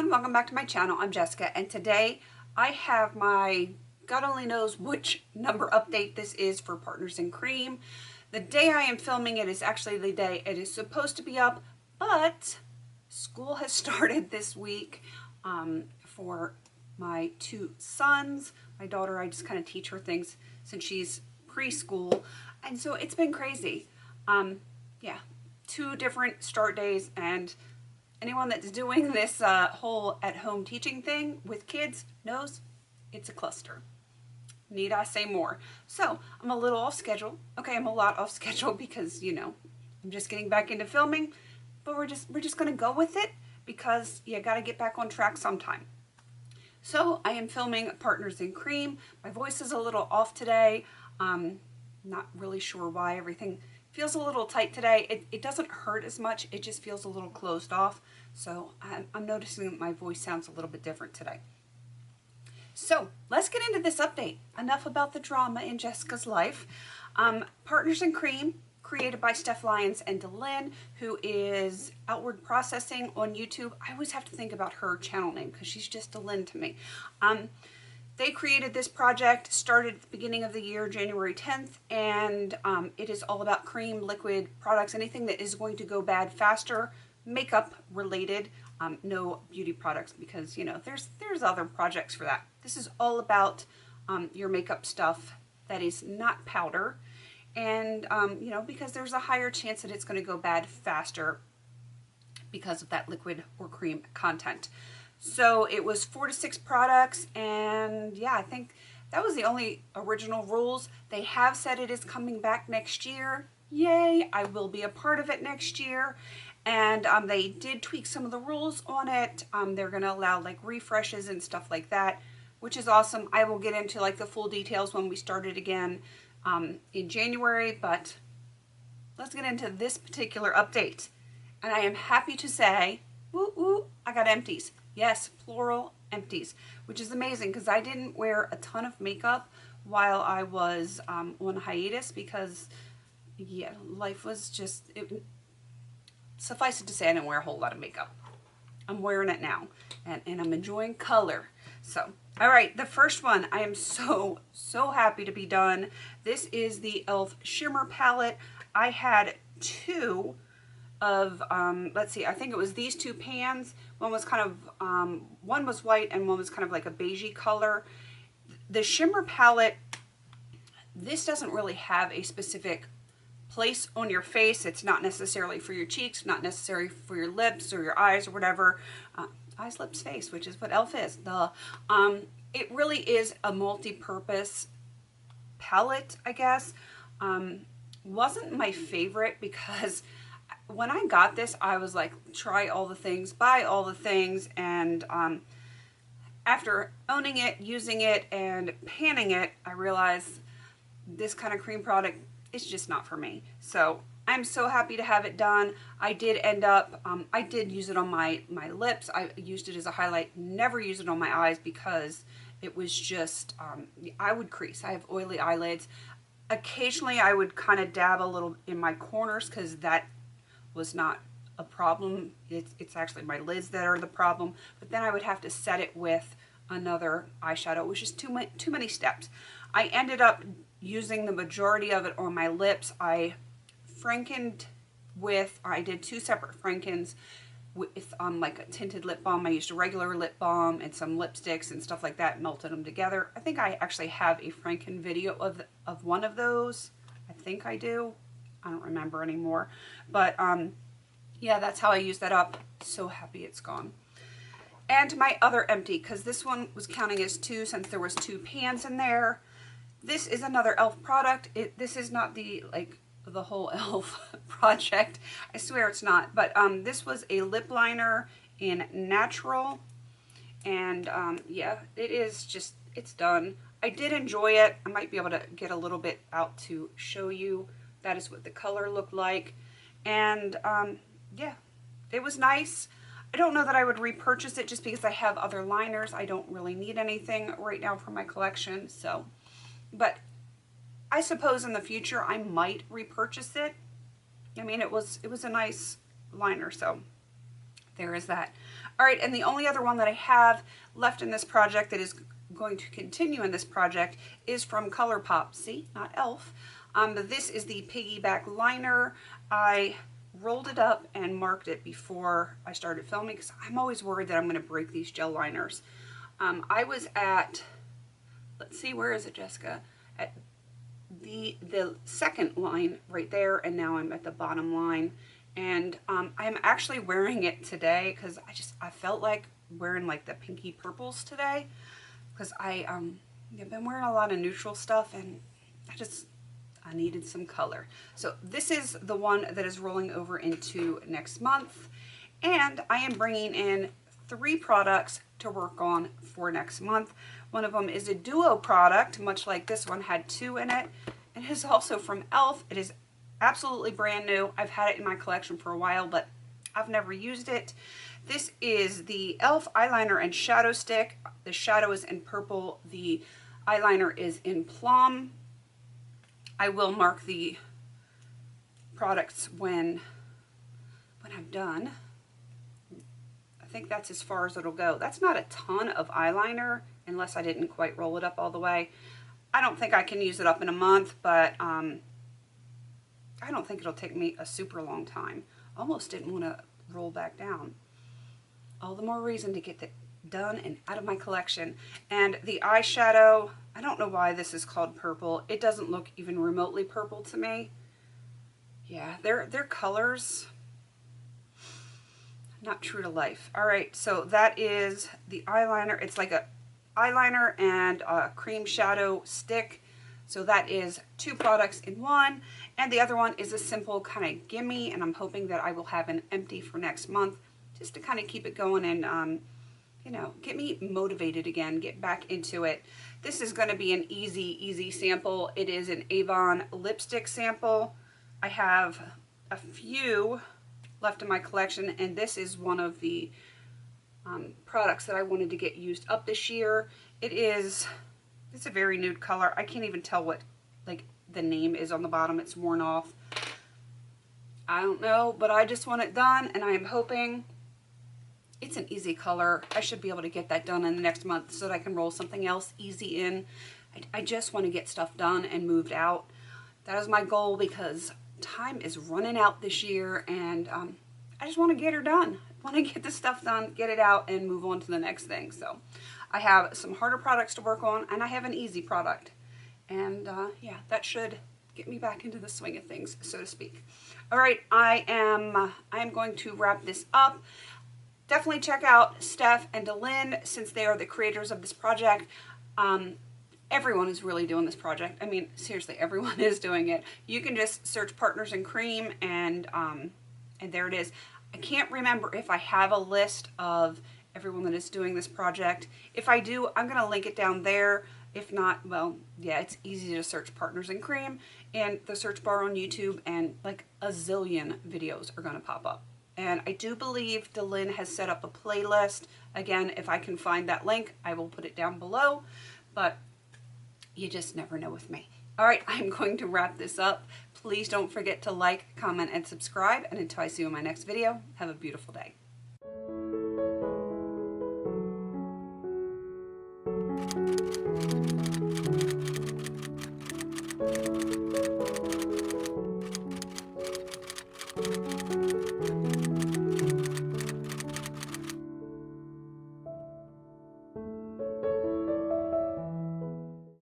everyone, welcome back to my channel. I'm Jessica, and today I have my God only knows which number update this is for Partners in Cream. The day I am filming it is actually the day it is supposed to be up, but school has started this week for my two sons. My daughter, I just kind of teach her things since she's preschool, and so it's been crazy. Yeah, 2 different start days, and anyone that's doing this whole at-home teaching thing with kids knows it's a cluster. Need I say more? So I'm a little off schedule. Okay, I'm a lot off schedule because, you know, I'm just getting back into filming, but we're just gonna go with it because you gotta get back on track sometime. So I am filming Partners in Cream. My voice is a little off today. Not really sure why. Everything feels a little tight today. It doesn't hurt as much. It just feels a little closed off. So I'm noticing that my voice sounds a little bit different today. So let's get into this update. Enough about the drama in Jessica's life. Partners in Cream, created by Steph Lyons and Delyn, who is Outward Processing on YouTube. I always have to think about her channel name because she's just Delyn to me. They created this project, started at the beginning of the year, January 10th, and it is all about cream, liquid products, anything that is going to go bad faster, makeup related, no beauty products because, you know, there's other projects for that. This is all about your makeup stuff that is not powder, and, you know, because there's a higher chance that it's going to go bad faster because of that liquid or cream content. So it was 4 to 6 products, and yeah, I think that was the only original rules. They have said it is coming back next year. Yay, I will be a part of it next year. And they did tweak some of the rules on it. They're going to allow like refreshes and stuff like that, which is awesome. I will get into like the full details when we start it again in January, but let's get into this particular update. And I am happy to say, woo woo, I got empties. Yes, plural empties, which is amazing because I didn't wear a ton of makeup while I was on hiatus because, yeah, life was just, suffice it to say I didn't wear a whole lot of makeup. I'm wearing it now, and I'm enjoying color. So, all right, the first one, I am so happy to be done. This is the e.l.f. Shimmer Palette. I had 2 of, let's see, I think it was these 2 pans. One was kind of, one was white and one was kind of like a beigey color. The Shimmer Palette, this doesn't really have a specific place on your face. It's not necessarily for your cheeks, not necessarily for your lips or your eyes or whatever. Eyes, lips, face, which is what e.l.f. is. Duh. It really is a multi-purpose palette, I guess. Wasn't my favorite because when I got this, I was like, try all the things, buy all the things, and after owning it, using it, and panning it, I realized this kind of cream product is just not for me. So I'm so happy to have it done. I did end up, I did use it on my lips. I used it as a highlight, never use it on my eyes because it was just, I would crease. I have oily eyelids. Occasionally I would kind of dab a little in my corners because that was not a problem. It's actually my lids that are the problem, but then I would have to set it with another eyeshadow. It was just too many steps. I ended up using the majority of it on my lips. I did 2 separate Frankens with like a tinted lip balm. I used a regular lip balm and some lipsticks and stuff like that, melted them together. I think I actually have a Franken video of one of those. I think I do. I don't remember anymore, but yeah, that's how I used that up. So happy it's gone. And my other empty, because this one was counting as 2 since there was 2 pans in there. This is another e.l.f. product. This is not the the whole e.l.f. project. I swear it's not. But this was a lip liner in Natural, and yeah, it is just, it's done. I did enjoy it. I might be able to get a little bit out to show you. That is what the color looked like. And yeah, it was nice. I don't know that I would repurchase it just because I have other liners. I don't really need anything right now for my collection. So, but I suppose in the future I might repurchase it. I mean, it was a nice liner, so there is that. All right, and the only other one that I have left in this project that is going to continue in this project is from Colourpop. See, not e.l.f. But this is the Piggyback Liner. I rolled it up and marked it before I started filming because I'm always worried that I'm going to break these gel liners. I was at, let's see, where is it, Jessica? At the second line right there, and now I'm at the bottom line. And I'm actually wearing it today because I felt like wearing like the pinky purples today because I've been wearing a lot of neutral stuff and I needed some color. So this is the one that is rolling over into next month, and I am bringing in 3 products to work on for next month. One of them is a duo product, much like this one had 2 in it. It is also from e.l.f. It is absolutely brand new. I've had it in my collection for a while, but I've never used it. This is the e.l.f. eyeliner and shadow stick. The shadow is in purple. The eyeliner is in plum. I will mark the products when I'm done. I think that's as far as it'll go. That's not a ton of eyeliner unless I didn't quite roll it up all the way. I don't think I can use it up in a month, but I don't think it'll take me a super long time. Almost didn't want to roll back down. All the more reason to get that done and out of my collection. And the eyeshadow, I don't know why this is called purple. It doesn't look even remotely purple to me. Yeah, they're colors not true to life. All right, so that is the eyeliner. It's like a eyeliner and a cream shadow stick. So that is 2 products in one, and the other one is a simple kind of gimme, and I'm hoping that I will have an empty for next month just to kind of keep it going and you know, get me motivated again, get back into it. This is going to be an easy sample. It is an Avon lipstick sample. I have a few left in my collection, and this is one of the products that I wanted to get used up this year. It's a very nude color. I can't even tell what like the name is on the bottom. It's worn off. I don't know, but I just want it done, and I am hoping it's an easy color. I should be able to get that done in the next month so that I can roll something else easy in. I just want to get stuff done and moved out. That is my goal because time is running out this year, and I just want to get her done. I want to get the stuff done, get it out, and move on to the next thing. So I have some harder products to work on, and I have an easy product. And yeah, that should get me back into the swing of things, so to speak. All right, I am going to wrap this up. Definitely check out Steph and Delynn since they are the creators of this project. Everyone is really doing this project. I mean, seriously, everyone is doing it. You can just search Partners in Cream, and there it is. I can't remember if I have a list of everyone that is doing this project. If I do, I'm going to link it down there. If not, well, yeah, it's easy to search Partners in Cream in the search bar on YouTube, and like a zillion videos are going to pop up. And I do believe Delynn has set up a playlist. Again, if I can find that link, I will put it down below. But you just never know with me. All right, I'm going to wrap this up. Please don't forget to like, comment, and subscribe. And until I see you in my next video, have a beautiful day.